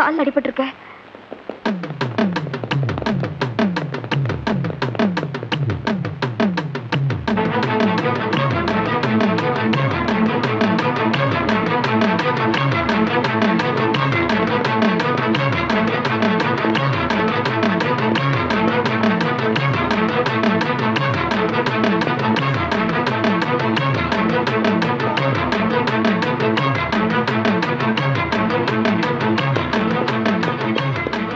கால் அடிபட்டிருக்க.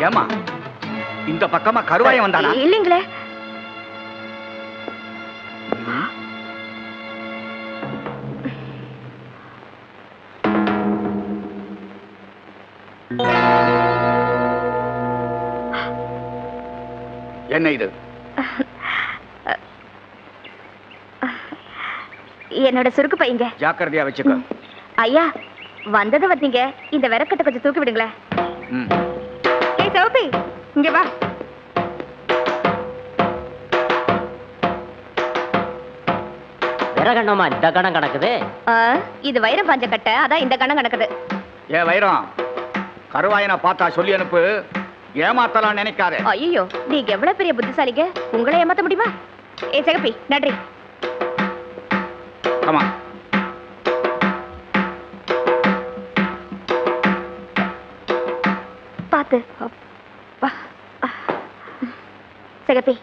ஏமா இந்த பக்கமா கருவாயம் வந்தானா? இல்லீங்களே. என்ன இது? என்னோட சுருக்கு பையங்க. ஜாக்கிரதையா வச்சுக்கோ. ஐயா வந்தது வந்தீங்க, இந்த விறக்கட்டை கொஞ்சம் தூக்கி விடுங்களேன். ஏய் சௌபி, இங்க வா. விறகண்ணமா இந்த கணம் கணக்குது? இது வைரம் பாஞ்ச கட்டை, அதான் இந்த கணம் கணக்குது. ஏ வைரம், கருவாயனை பார்த்தா சொல்லி அனுப்பு, ஏமாத்தலாம் நினைக்காதே. ஐயோ, நீங்க எவ்வளவு பெரிய புத்திசாலிங்க, உங்களை ஏமாத்த முடியுமா? ஏ சகப்பி, நன்றி. ஆமா பாத்து. சகப்பி,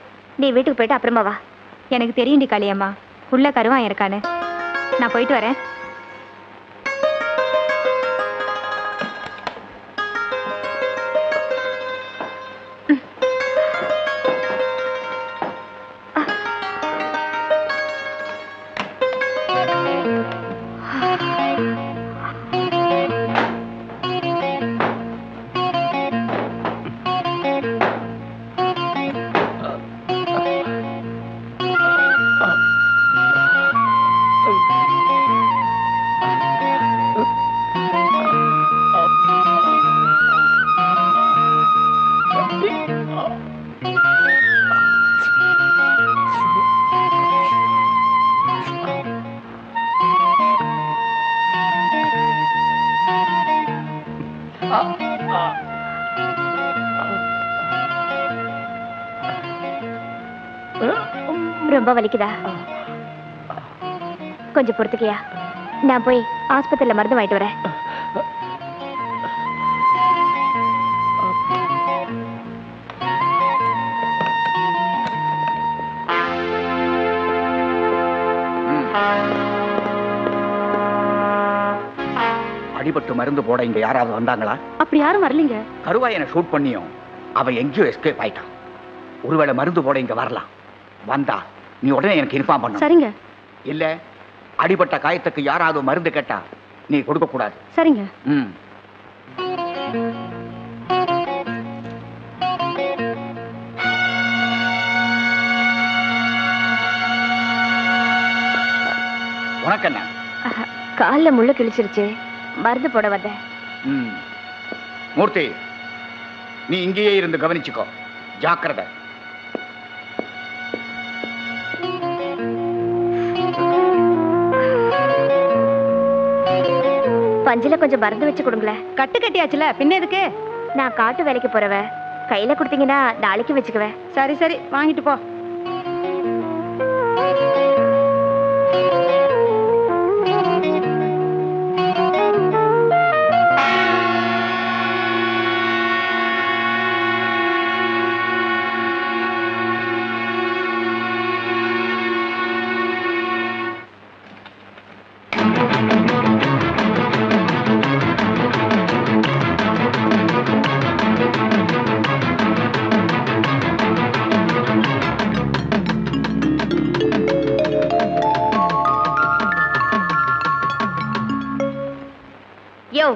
நீ வீட்டுக்கு போயிட்டு அப்புறமா வா. எனக்கு தெரியும்டி காளியம்மா, உள்ள கருவான் இருக்கானு. நான் போயிட்டு வரேன். ரொம்ப வலிக்குதா? கொஞ்சம் பொறுத்துக்கியா, நான் போய் ஆஸ்பத்திரியில மருந்து வாங்கிட்டு வரேன். அடிபட்டு மருந்து போட இங்க யாராவது வந்தாங்களா? அப்படி யாரும் வரலீங்க. கருவாயனை ஷூட் பண்ணியும் அவன் எங்கேயோ எஸ்கேப் ஆயிட்டான். ஒருவேளை மருந்து போட இங்க வரலாம். வந்தா நீ உடனே எனக்கு இன்ஃபார்ம் பண்ணு. சரிங்க. இல்ல அடிபட்ட காயத்துக்கு யாராவது மருந்து கேட்டா நீ கொடுக்க கூடாது. சரிங்க. உனக்கு என்ன? கால்ல முள்ளு கிழிச்சிருச்சு, மருந்து போட வந்தேன். மூர்த்தி, நீ இங்கேயே இருந்து கவனிச்சுக்கோ, ஜாக்கிரதை. பஞ்சில கொஞ்சம் மருந்து வச்சு கொடுங்களேன். கட்டு கட்டியாச்சுல, பின்ன எதுக்கு? நான் காட்டு வேலைக்கு போறவ, கையில கொடுத்தீங்கன்னா நாளைக்கு வச்சுக்குவேன். சரி சரி, வாங்கிட்டு போ. யோ,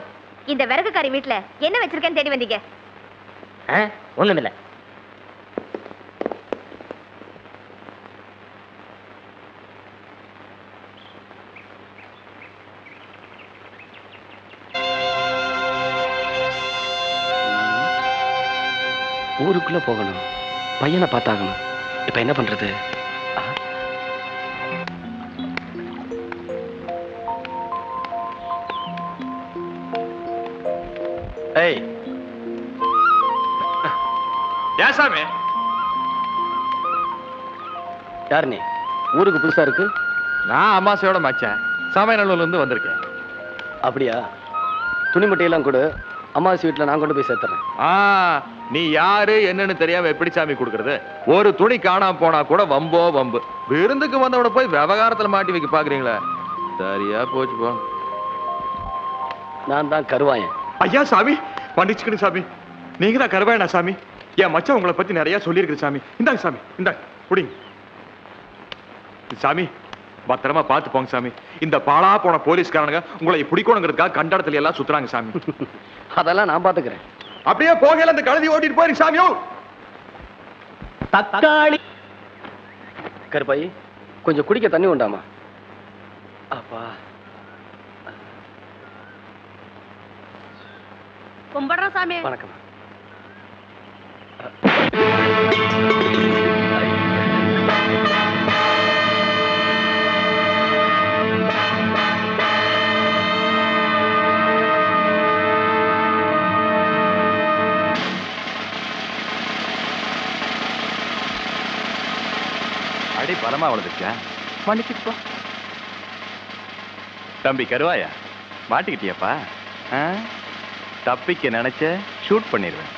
இந்த விறகுக்காரி வீட்டுல என்ன வச்சிருக்கேன்னு தேடி வந்தீங்க? ஒண்ணுமில்ல. ஊருக்குள்ள போகணும், பையனை பார்த்தாகணும். இப்ப என்ன பண்றது? ஏய், ஏன் சாமி? யார் நீ? ஊருக்கு புதுசா இருக்கு. நான் அம்மாசையோட மச்சான், சமையநல்லூர்ல இருந்து வந்திருக்கேன். அப்படியா? துணிமட்டையெல்லாம் கொடு, அம்மாசி வீட்டுல நான் கொண்டு போய் சேர்த்துறேன். நீ யாரு என்னன்னு தெரியாம எப்படி சாமி கொடுக்கறது? ஒரு துணி காணாம போனா கூட வம்போ வம்பு. விருந்துக்கு வந்தவன போய் விவகாரத்துல மாட்டி வைக்க பாக்குறீங்களா? சரியா போச்சு போ. நான் தான் கருவாயன். ஐயா சாமி, மன்னிச்சுக்கணும் சாமி. நீங்க தான் கருவாயனா சாமி? என் மச்சான் உங்களை பத்தி நிறைய சொல்லியிருக்கு சாமி. இந்தாங்க சாமி, இந்தாங்க குடிங்க சாமி. பத்திரமா பார்த்து போங்க சாமி. இந்த பாலா போன போலீஸ்காரனுங்க உங்களை பிடிக்கணுங்கிறதுக்காக கண்ட இடத்துல எல்லாம் சுத்துறாங்க சாமி. அதெல்லாம் நான் பாத்துக்கிறேன். அப்படியே போகல அந்த கழுதி ஓட்டிட்டு போயிருக்கு சாமியோ. தக்காளி கருப்பாயி, கொஞ்சம் குடிக்க தண்ணி உண்டாமா? அப்பா கும்பிடுறோம் சாமி. வணக்கம். அடி பலமா வளர்ந்துச்சா? மன்னிச்சுப்பா. தம்பி கருவாயா, மாட்டிக்கிட்டியாப்பா? தப்பிக்க நினைச்ச ஷூட் பண்ணிடுவேன்.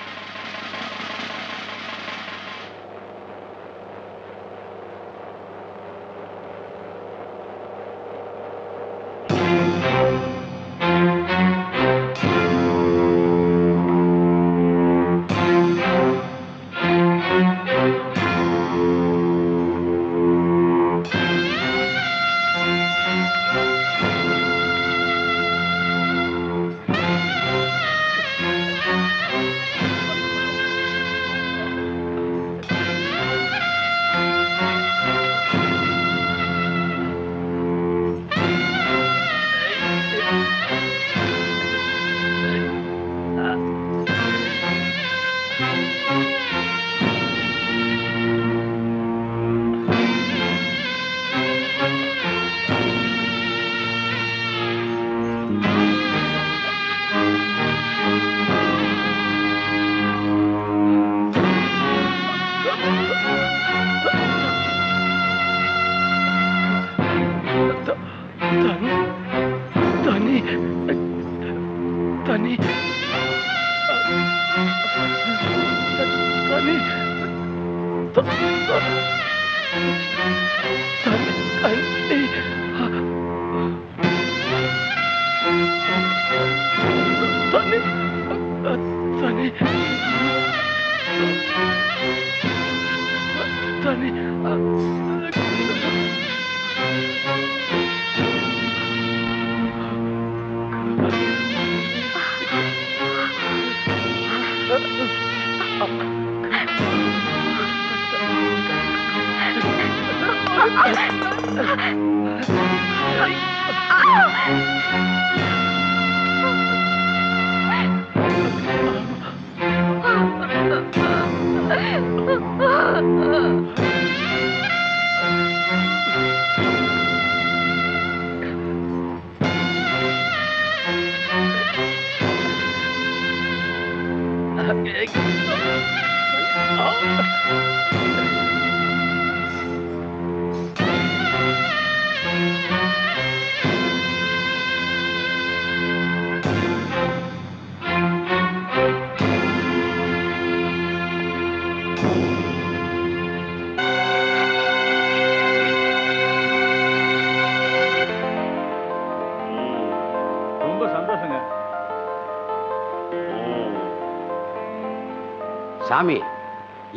சாமி,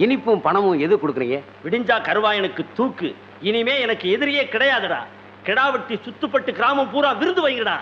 இனிப்பும் பணமும் எது கொடுக்குறீங்க? விடிஞ்சா கருவாயனுக்கு தூக்கு. இனிமே எனக்கு எதிரியே கிடையாதுடா. கிடாவட்டி சுத்துப்பட்டு கிராமம் பூரா விருது வைங்கடா.